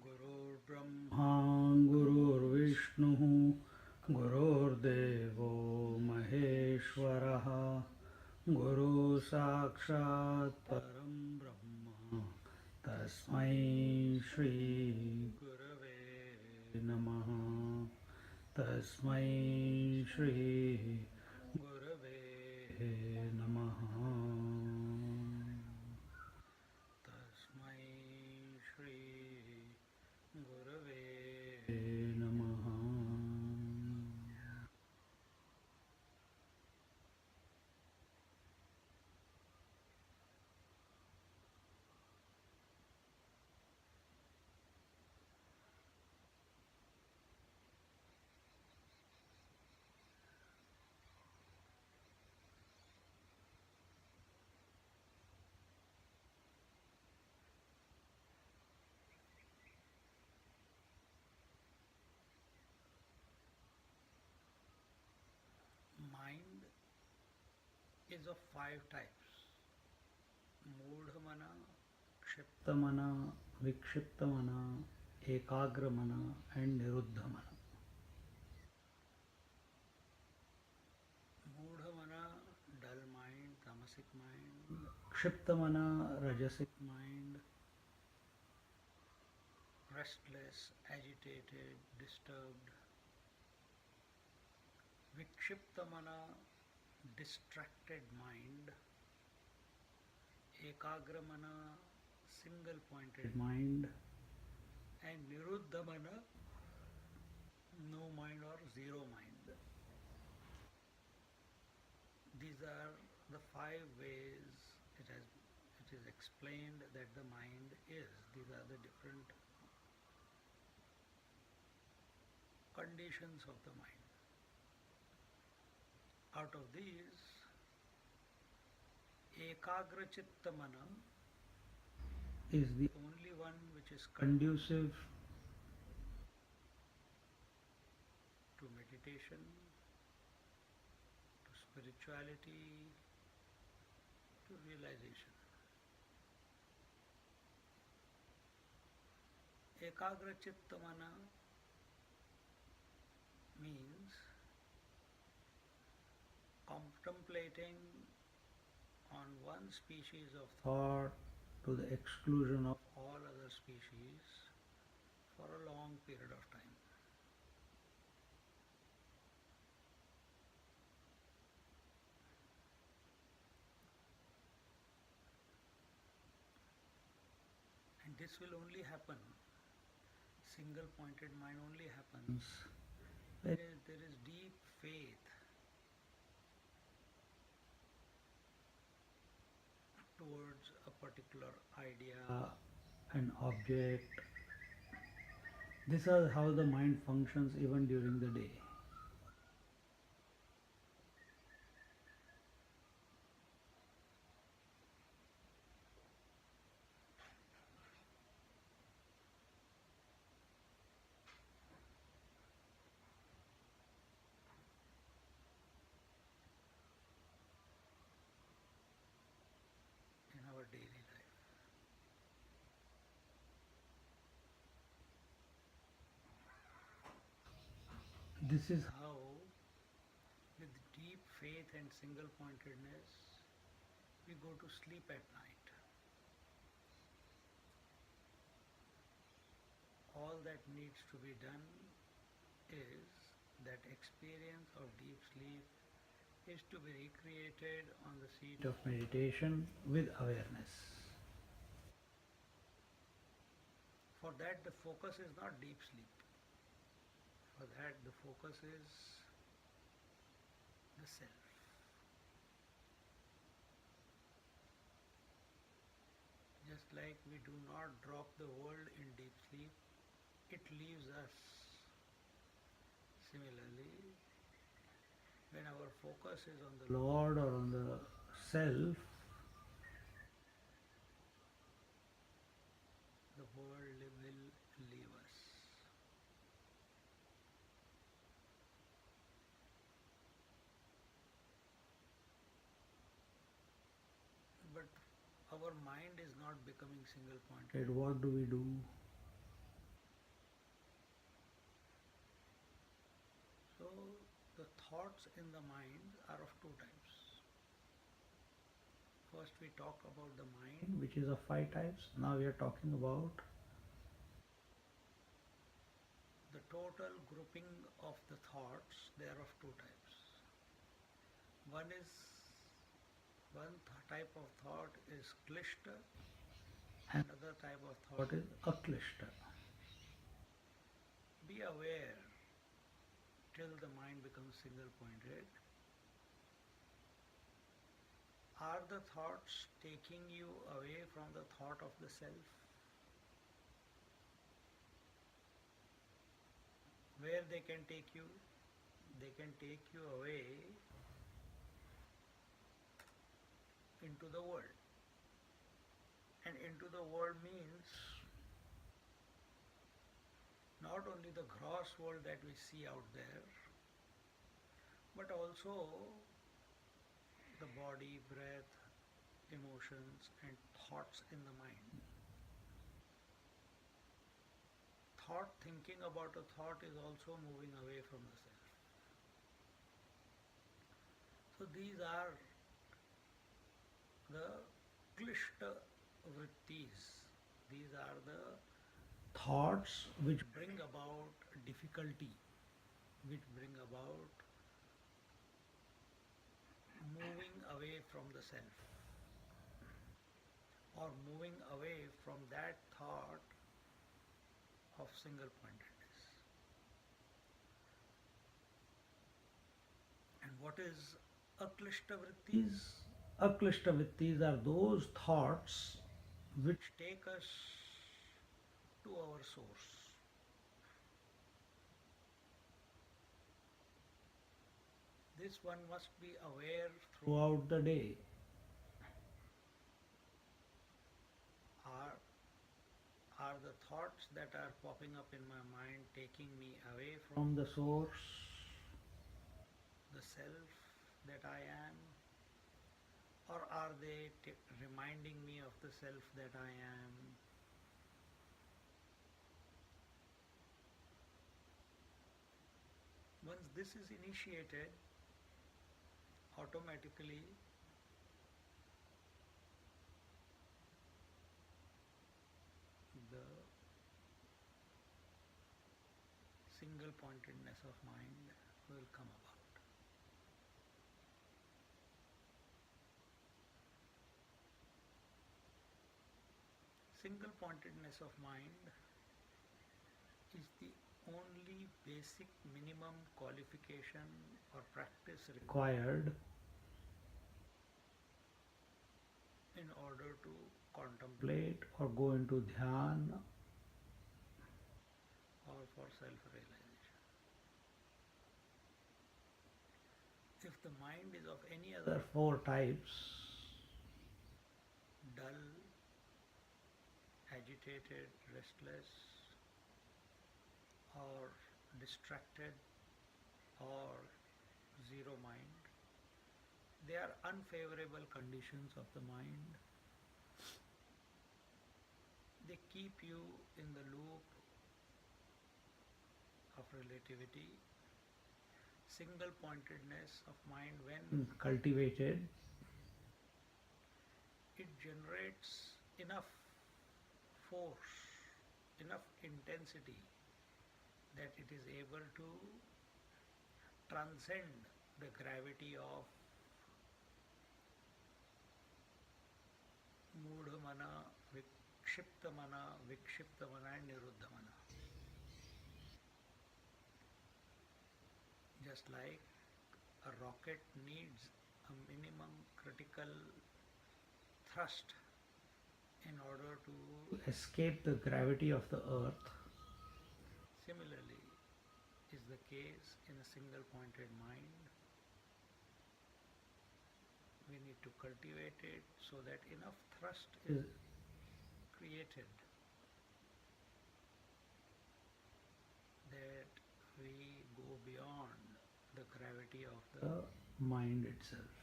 गुरुर्ब्रह्मा गुरुर्विष्णुः गुरुर्देवो महेश्वरः गुरु साक्षात् परं ब्रह्म तस्मै श्री गुरवे नमः तस्मै श्री गुरवे नमः तस्मै श्री गुरवे नमः Mind is of 5 types: Moodhamana, Kshiptamana, Vikshiptamana, Ekagramana and Niruddhamana. Moodhamana, dull mind, tamasic mind. Kshiptamana, rajasic mind, restless, agitated, disturbed. Vikshiptamana, distracted mind. Ekagramana, single pointed mind. And Niruddhamana, no mind or zero mind. These are the 5 ways it is explained that the mind is. These are the different conditions of the mind. Out of these, Ekagra Chittamana is the only one which is conducive to meditation, to spirituality, to realization. Ekagra Chittamana means contemplating on one species of thought to the exclusion of all other species for a long period of time. And this will only happen, single pointed mind only happens when there is deep faith towards a particular idea, an object. This is how the mind functions even during the day. In our daily life. This is how, with deep faith and single pointedness, we go to sleep at night. All that needs to be done is that experience of deep sleep is to be recreated on the seat of meditation with awareness. For that, the focus is not deep sleep. For that, the focus is the self. Just like we do not drop the world in deep sleep, it leaves us. Similarly, when our focus is on the Lord or on the self, the world will leave us. But our mind is not becoming single pointed. What do we do? So, the thoughts in the mind are of two types. First, we talk about the mind, which is of five types. Now, we are talking about the total grouping of the thoughts. They are of two types. One is type of thought is klishta, and another type of thought is aklishta. Be aware till the mind becomes single pointed. Are the thoughts taking you away from the thought of the self? Where they can take you? They can take you away into the world. And into the world means not only the gross world that we see out there, but also the body, breath, emotions, and thoughts in the mind. Thought, thinking about a thought, is also moving away from the self. So these are the klishta vrittis. These are the thoughts which bring about difficulty, which bring about moving away from the self, or moving away from that thought of single pointedness. And what is aklishta vrittis? Aklishta vrittis are those thoughts which take us to our source. This one must be aware throughout the day. Are the thoughts that are popping up in my mind taking me away from the source, the self that I am? Or are they reminding me of the self that I am? Once this is initiated, automatically the single pointedness of mind will come about. Single pointedness of mind is the only basic minimum qualification or practice required in order to contemplate or go into dhyan or for self-realization. If the mind is of any other four types, dull, agitated, restless, or distracted, or zero mind, they are unfavorable conditions of the mind. They keep you in the loop of relativity. Single pointedness of mind, when cultivated, it generates enough force, enough intensity that it is able to transcend the gravity of Mudhamana, Vikshiptamana, Vikshiptamana and Niruddhamana. Just like a rocket needs a minimum critical thrust in order to escape the gravity of the earth, case in a single pointed mind. We need to cultivate it so that enough thrust is created that we go beyond the gravity of the mind itself.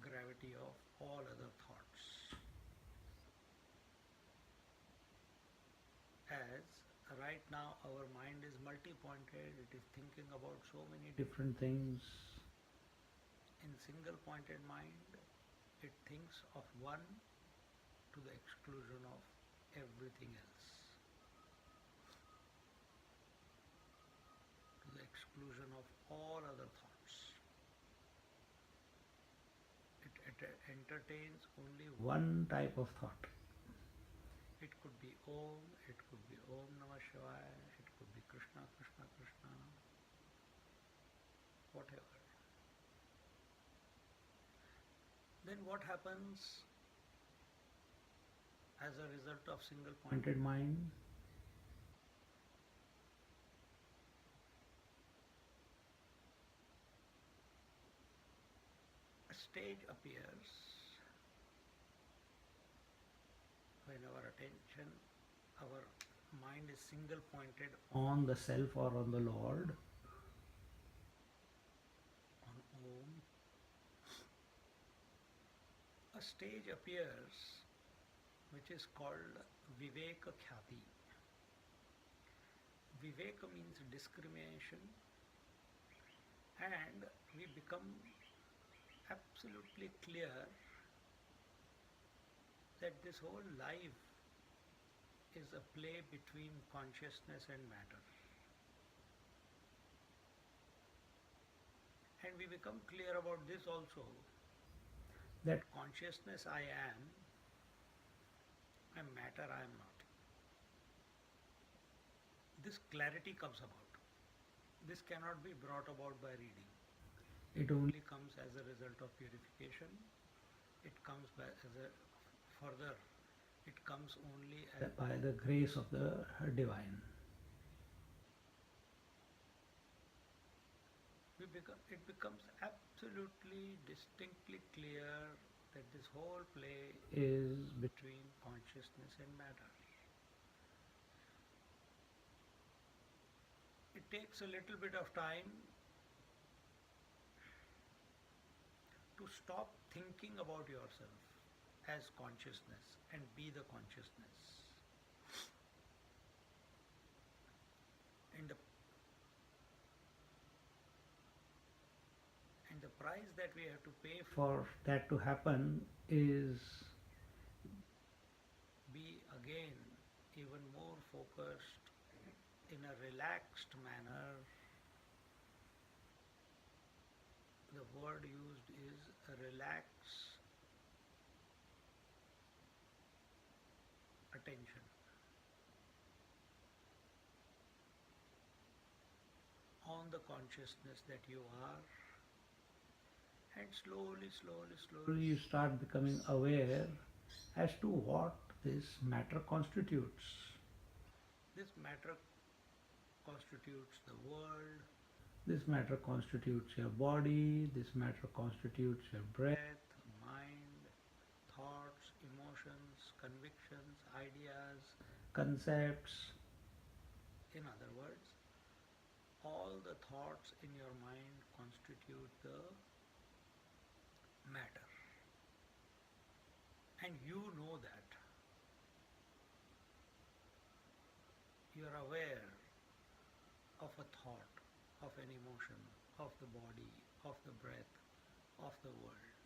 Gravity of all other thoughts. As right now our mind is multi-pointed, it is thinking about so many different things. In single pointed mind, it thinks of one to the exclusion of everything else. To the exclusion of all other thoughts. It entertains only one type of thought. It could be Om, it could be Om Namah Shivaya, it could be Krishna, Krishna, Krishna, whatever. Then what happens as a result of single pointed mind? A stage appears when our attention, our mind is single pointed on the self or on the Lord, on Om. A stage appears which is called Viveka Khyati. Viveka means discrimination, and we become absolutely clear that this whole life is a play between consciousness and matter. And we become clear about this also, that consciousness I am, and matter I am not. This clarity comes about. This cannot be brought about by reading. It only comes as a result of purification. It comes by it comes only by the grace of the divine. It becomes absolutely distinctly clear that this whole play is between consciousness and matter. It takes a little bit of time to stop thinking about yourself as consciousness and be the consciousness. And the price that we have to pay for that to happen is be again even more focused in a relaxed manner. The word used is relax attention. On the consciousness that you are, and slowly you start becoming aware as to what this matter constitutes. This matter constitutes the world, this matter constitutes your body, this matter constitutes your breath, mind, thoughts, emotions, convictions, ideas, concepts. In other words, all the thoughts in your mind constitute the matter. And you know that. You are aware of a thought, of an emotion, of the body, of the breath, of the world.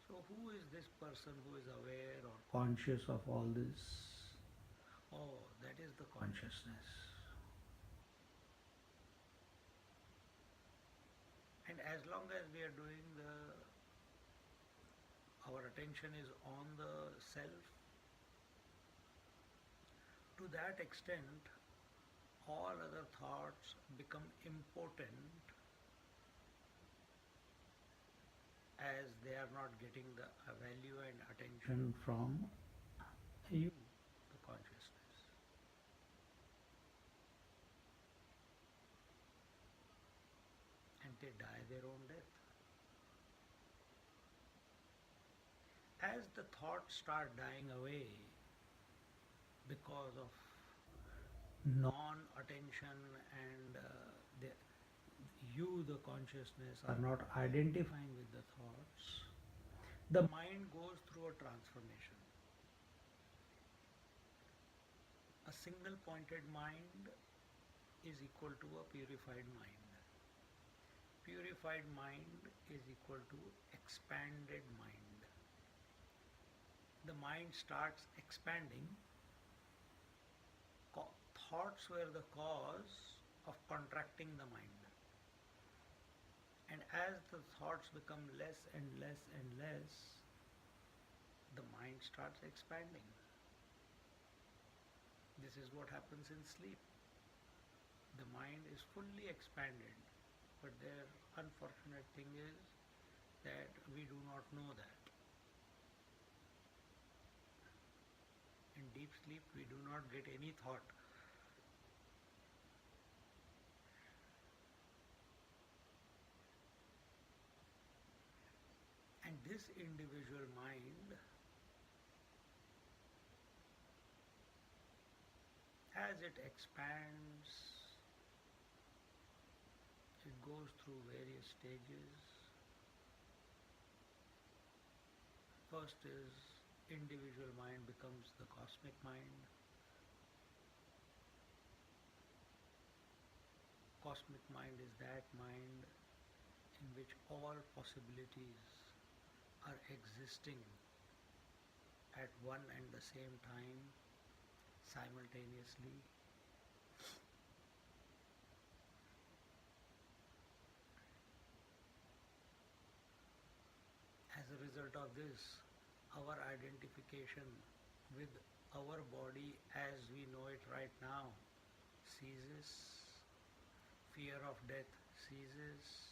So who is this person who is aware or conscious of all this? Oh, that is the consciousness. And as long as we are doing our attention is on the self, to that extent, all other thoughts become impotent as they are not getting the value and attention from you, the consciousness. they die their own death. As the thoughts start dying away because of non-attention and the consciousness, are not identifying with the thoughts, the mind goes through a transformation. A single pointed mind is equal to a purified mind. Purified mind is equal to expanded mind. The mind starts expanding. Thoughts were the cause of contracting the mind. And as the thoughts become less and less and less, the mind starts expanding. This is what happens in sleep. The mind is fully expanded, but the unfortunate thing is that we do not know that. In deep sleep, we do not get any thought. And this individual mind, as it expands, it goes through various stages. First is individual mind becomes the cosmic mind. Cosmic mind is that mind in which all possibilities are existing at one and the same time, simultaneously. As a result of this, our identification with our body as we know it right now ceases. Fear of death ceases.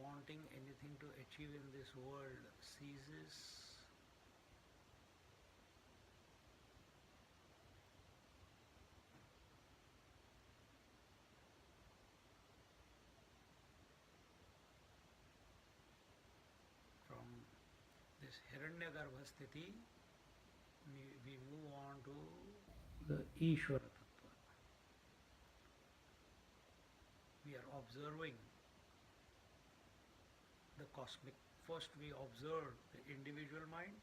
Wanting anything to achieve in this world ceases. From this Hiranyagarbha sthiti, we move on to the Ishvara Tattva. We are observing the cosmic. First we observe the individual mind.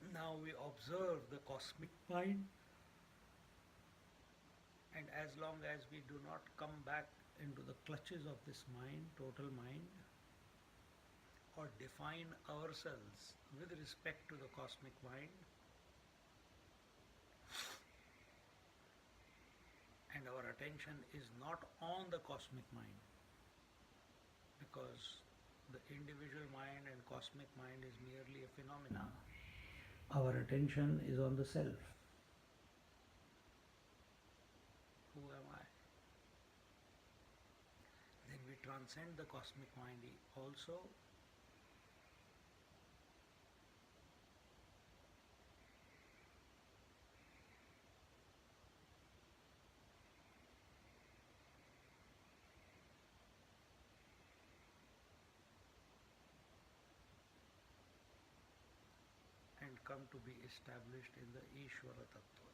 Now we observe the cosmic mind. And as long as we do not come back into the clutches of this mind, total mind, or define ourselves with respect to the cosmic mind, and our attention is not on the cosmic mind, because the individual mind and cosmic mind is merely a phenomena. Our attention is on the self. Who am I? Then we transcend the cosmic mind also. And come to be established in the Ishvara Tattva.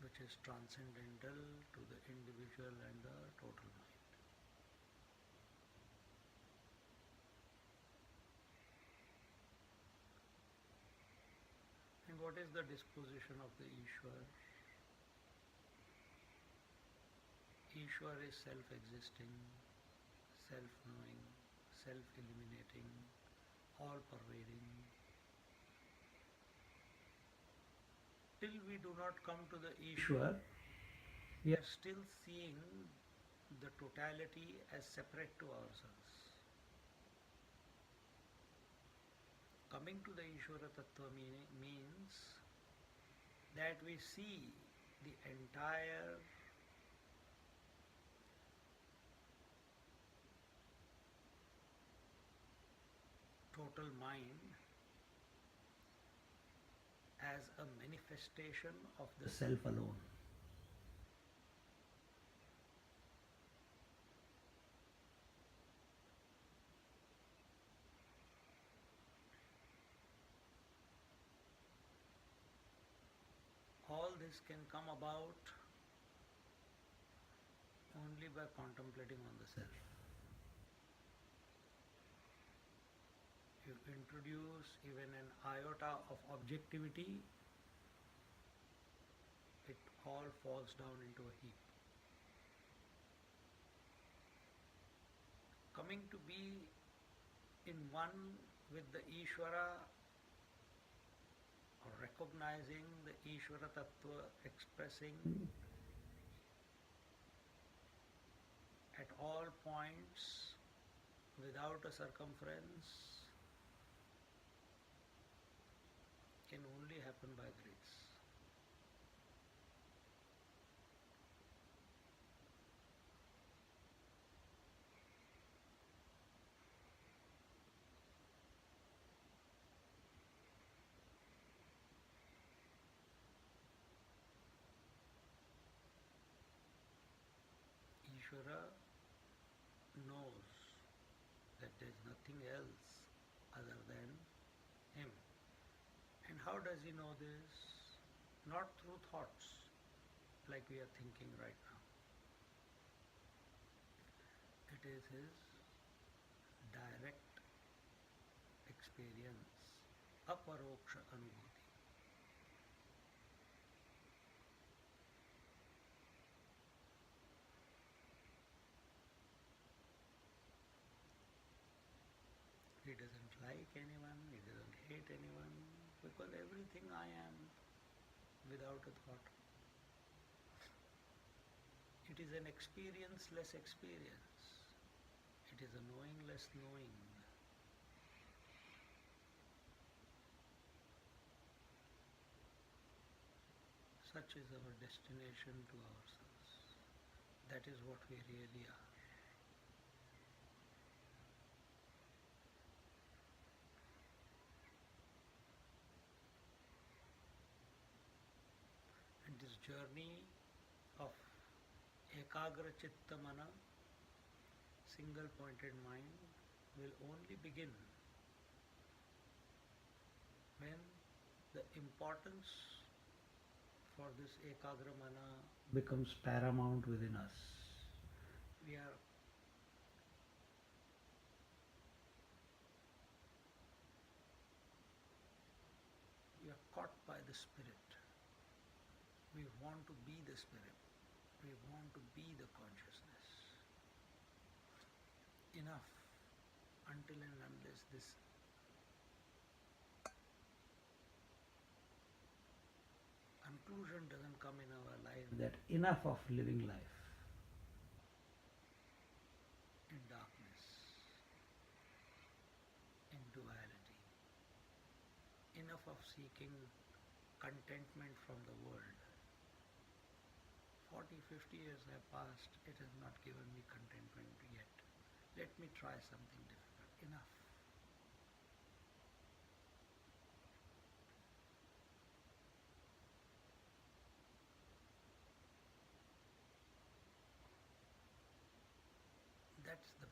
Which is transcendental to the individual and the total mind. And what is the disposition of the Ishwar? Ishwar is self-existing, self-knowing, self-eliminating, all-pervading. Till we do not come to the Ishwar, we are still seeing the totality as separate to ourselves. Coming to the Ishvara Tattva means that we see the entire total mind as a manifestation of the self alone. All this can come about only by contemplating on the self. You introduce even an iota of objectivity, it all falls down into a heap. Coming to be in one with the Ishvara, or recognizing the Ishvara Tattva expressing at all points without a circumference, can only happen by grace. Ishvara knows that there is nothing else other than him. And how does he know this? Not through thoughts like we are thinking right now. It is his direct experience, aparoksha anubhuti. He doesn't like anyone, he doesn't hate anyone, because everything I am without a thought. It is an experienceless experience. It is a knowingless knowing. Such is our destination to ourselves. That is what we really are. And this journey of ekagra chitta mana, single pointed mind, will only begin when the importance for this ekagra mana becomes paramount within us. We are caught by the spirit. We want to be the spirit. We want to be the consciousness. Enough until and unless this conclusion doesn't come in our life that enough of living life in darkness, in duality, enough of seeking contentment from the world. 40, 50 years have passed, it has not given me contentment yet. Let me try something difficult. Enough. That's the